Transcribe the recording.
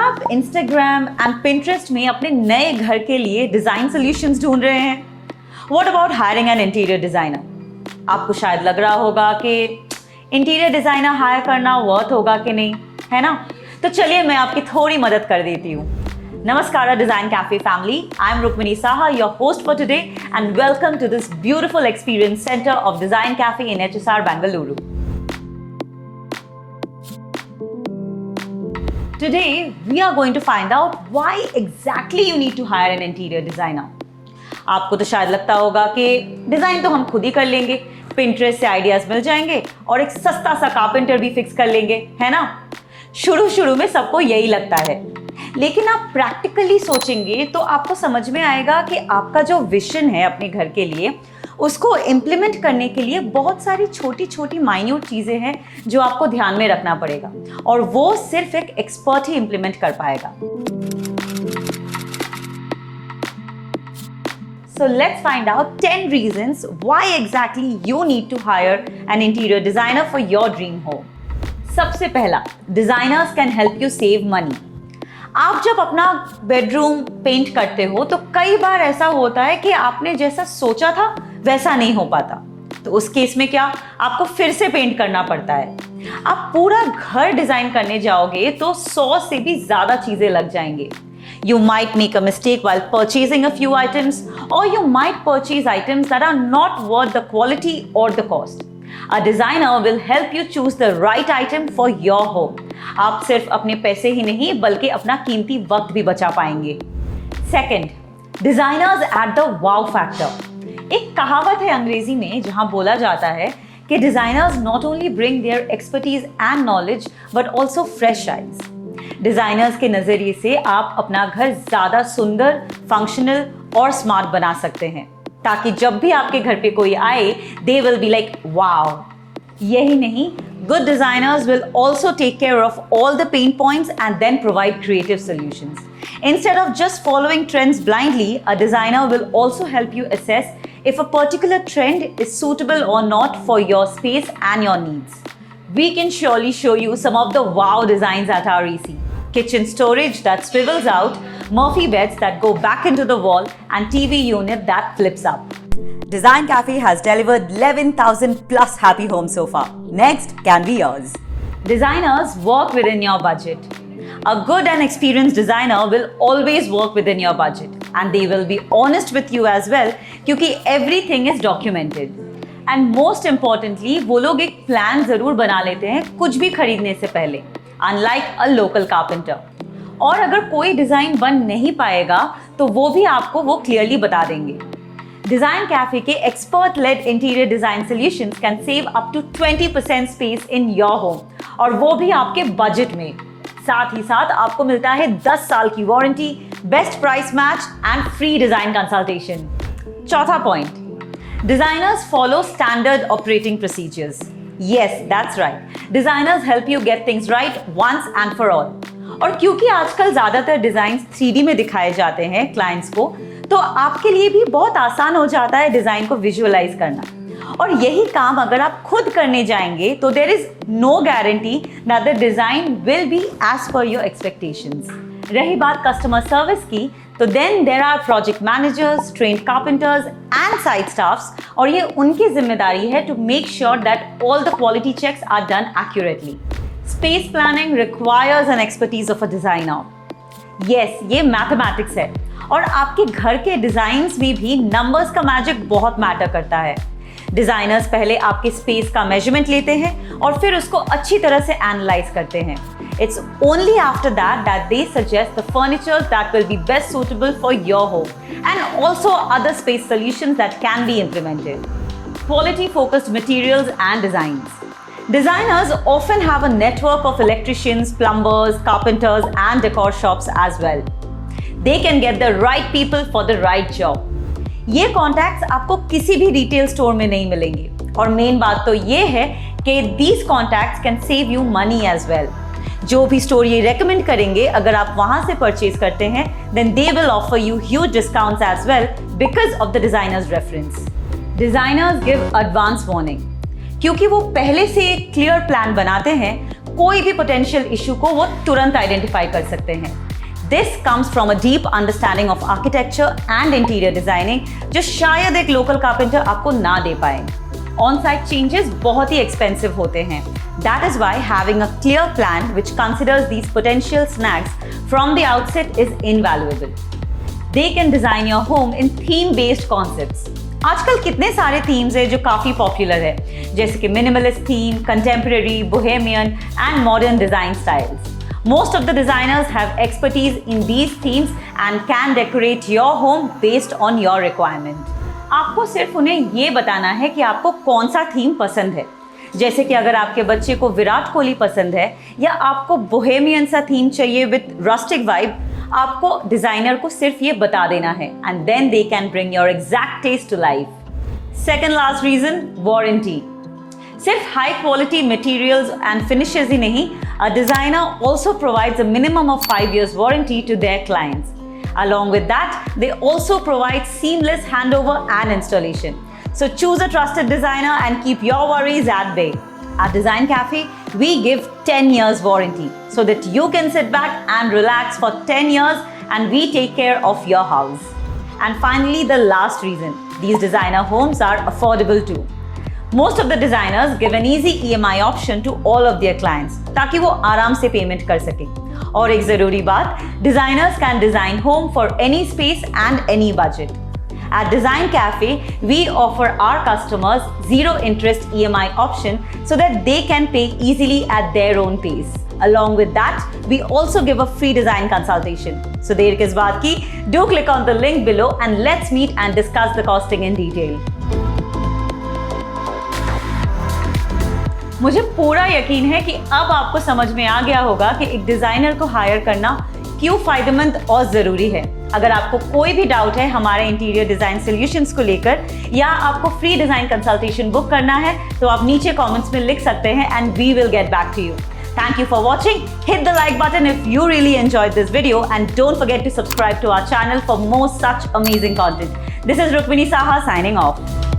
आप Instagram and Pinterest में अपने नए घर के लिए डिजाइन सॉल्यूशंस ढूंढ रहे हैं? What about hiring an interior designer? आपको शायद लग रहा होगा कि इंटीरियर डिजाइनर हायर करना वर्थ होगा कि नहीं, है ना? तो चलिए मैं आपकी थोड़ी मदद कर देती हूँ। Namaskara Design Cafe family. I'm Rukmini Saha, your host for today, and welcome to this beautiful experience center of Design Cafe in HSR Bengaluru. Today, we are going to find out why exactly you need to hire an interior designer. आपको तो शायद लगता होगा कि design तो हम खुद ही कर लेंगे, Pinterest से आइडियाज मिल जाएंगे और एक सस्ता सा कारपेंटर भी फिक्स कर लेंगे, है ना? शुरू में सबको यही लगता है, लेकिन आप प्रैक्टिकली सोचेंगे तो आपको समझ में आएगा कि आपका जो विजन है अपने घर के लिए, उसको इम्प्लीमेंट करने के लिए बहुत सारी छोटी छोटी माइन्यूट चीज़ें हैं जो आपको ध्यान में रखना पड़ेगा, और वो सिर्फ एक एक्सपर्ट ही इम्प्लीमेंट कर पाएगा। So let's find out 10 reasons why exactly you need to hire an interior designer for your dream home. सबसे पहला, designers can help you save money. आप जब अपना बेडरूम पेंट करते हो तो कई बार ऐसा होता है कि आपने जैसा सोचा था वैसा नहीं हो पाता, तो उस केस में क्या, आपको फिर से पेंट करना पड़ता है। आप पूरा घर डिजाइन करने जाओगे तो 100 से भी ज्यादा चीजें लग जाएंगे। You might make a mistake while purchasing a few items, or you might purchase items that are not worth the quality or the cost. A designer will help you choose the right item for your home. आप सिर्फ अपने पैसे ही नहीं बल्कि अपना कीमती वक्त भी बचा पाएंगे। Second, designers add the wow factor. एक कहावत है अंग्रेजी में जहां बोला जाता है कि designers not only bring their expertise and knowledge but also fresh eyes. Designers के नजरिए से आप अपना घर ज्यादा सुंदर, फंक्शनल और स्मार्ट बना सकते हैं, ताकि जब भी आपके घर पे कोई आए, they will be like wow. यही नहीं, good designers will also take care of all the pain points and then provide creative solutions. Instead of just following trends blindly, a designer will also help you assess if a particular trend is suitable or not for your space and your needs. We can surely show you some of the wow designs at our EC. Kitchen storage that swivels out, Murphy beds that go back into the wall, and TV unit that flips up. Design Cafe has delivered 11,000 plus happy homes so far. Next can be yours. Designers work within your budget. A good and experienced designer will always work within your budget, and they will be honest with you as well, क्योंकि everything is documented. And most importantly, वो लोग एक plan जरूर बना लेते हैं कुछ भी खरीदने से पहले, unlike a local carpenter. और अगर कोई डिजाइन बन नहीं पाएगा तो वो भी आपको वो क्लियरली बता देंगे। डिजाइन कैफे के expert led interior design solutions can save up to 20% space in your home, और वो भी आपके बजट में। साथ ही साथ आपको मिलता है 10 साल की warranty, best price match and free design consultation. चौथा point, designers follow standard operating procedures. Yes, that's right. Designers help you get things right once and for all. और क्योंकि आजकल ज्यादातर डिजाइन 3D में दिखाए जाते हैं क्लाइंट्स को, तो आपके लिए भी बहुत आसान हो जाता है डिजाइन को विजुअलाइज करना। और यही काम अगर आप खुद करने जाएंगे तो there is no guarantee that the design will be as per your expectations. रही बात कस्टमर सर्विस की, तो then there are project managers, trained carpenters and site staffs, और ये उनकी जिम्मेदारी है to make sure that all the quality checks are done accurately. Space planning requires an expertise of a designer. Yes, ये mathematics है, और आपके घर के डिजाइन्स में भी नंबर्स का मैजिक बहुत मैटर करता है। डिजाइनर्स पहले आपके स्पेस का मेजरमेंट लेते हैं और फिर उसको अच्छी तरह से एनालाइज करते हैं। It's only after that they suggest the furniture that will be best suitable for your home, and also other space solutions that can be implemented. Quality-focused materials and designs. Designers often have a network of electricians, plumbers, carpenters, and decor shops as well. They can get the right people for the right job. ये contacts आपको किसी भी retail store में नहीं मिलेंगे, और main बात तो ये है कि these contacts can save you money as well. जो भी स्टोर ये रेकमेंड करेंगे, अगर आप वहां से परचेज करते हैं, then they will offer you huge discounts as well because of the designer's reference. Designers give advance warning, क्योंकि वो पहले से एक क्लियर प्लान बनाते हैं कोई भी पोटेंशियल इशू को वो तुरंत आइडेंटिफाई कर सकते हैं। This comes from a deep understanding of architecture and interior designing, जो शायद एक लोकल कारपेंटर आपको ना दे पाए। ऑन साइट चेंजेस बहुत ही एक्सपेंसिव होते हैं। That is why having a clear plan which considers these potential snags from the outset is invaluable. They can design your home in theme-based concepts. आजकल कितने सारे themes हैं जो काफी पॉपुलर है, जैसे कि minimalist theme, contemporary, bohemian and modern design styles. Most of the designers have expertise in these themes and can decorate your home based on your requirement. आपको सिर्फ उन्हें ये बताना है कि आपको कौन सा थीम पसंद है। जैसे कि अगर आपके बच्चे को विराट कोहली पसंद है या आपको बोहेमियन सा थीम चाहिए विद रस्टिक वाइब, आपको डिजाइनर को सिर्फ ये बता देना है and then they can bring your exact taste to life. Second last reason, warranty. सिर्फ high quality materials and finishes ही नहीं, a designer also provides a minimum of 5 years warranty to their clients. Along with that, they also provide seamless handover and installation. So choose a trusted designer and keep your worries at bay. At Design Cafe, we give 10 years warranty so that you can sit back and relax for 10 years and we take care of your house. And finally, the last reason, these designer homes are affordable too. Most of the designers give an easy EMI option to all of their clients ताकि वो आराम से payment कर सकें। और एक जरूरी बात, designers can design home for any space and any budget. At Design Cafe, we offer our customers zero interest EMI option so that they can pay easily at their own pace. Along with that, we also give a free design consultation. So देर किस बात की? Do click on the link below and let's meet and discuss the costing in detail. मुझे पूरा यकीन है कि अब आपको समझ में आ गया होगा कि एक डिजाइनर को हायर करना क्यों फायदेमंद और जरूरी है। अगर आपको कोई भी डाउट है हमारे इंटीरियर डिजाइन सॉल्यूशंस को लेकर या आपको फ्री डिजाइन कंसल्टेशन बुक करना है तो आप नीचे कमेंट्स में लिख सकते हैं and we will get back to you. Thank you for watching. Hit the like button if you really enjoyed this video and don't forget to subscribe to our channel for more such amazing content. This is Rukmini Saha signing off.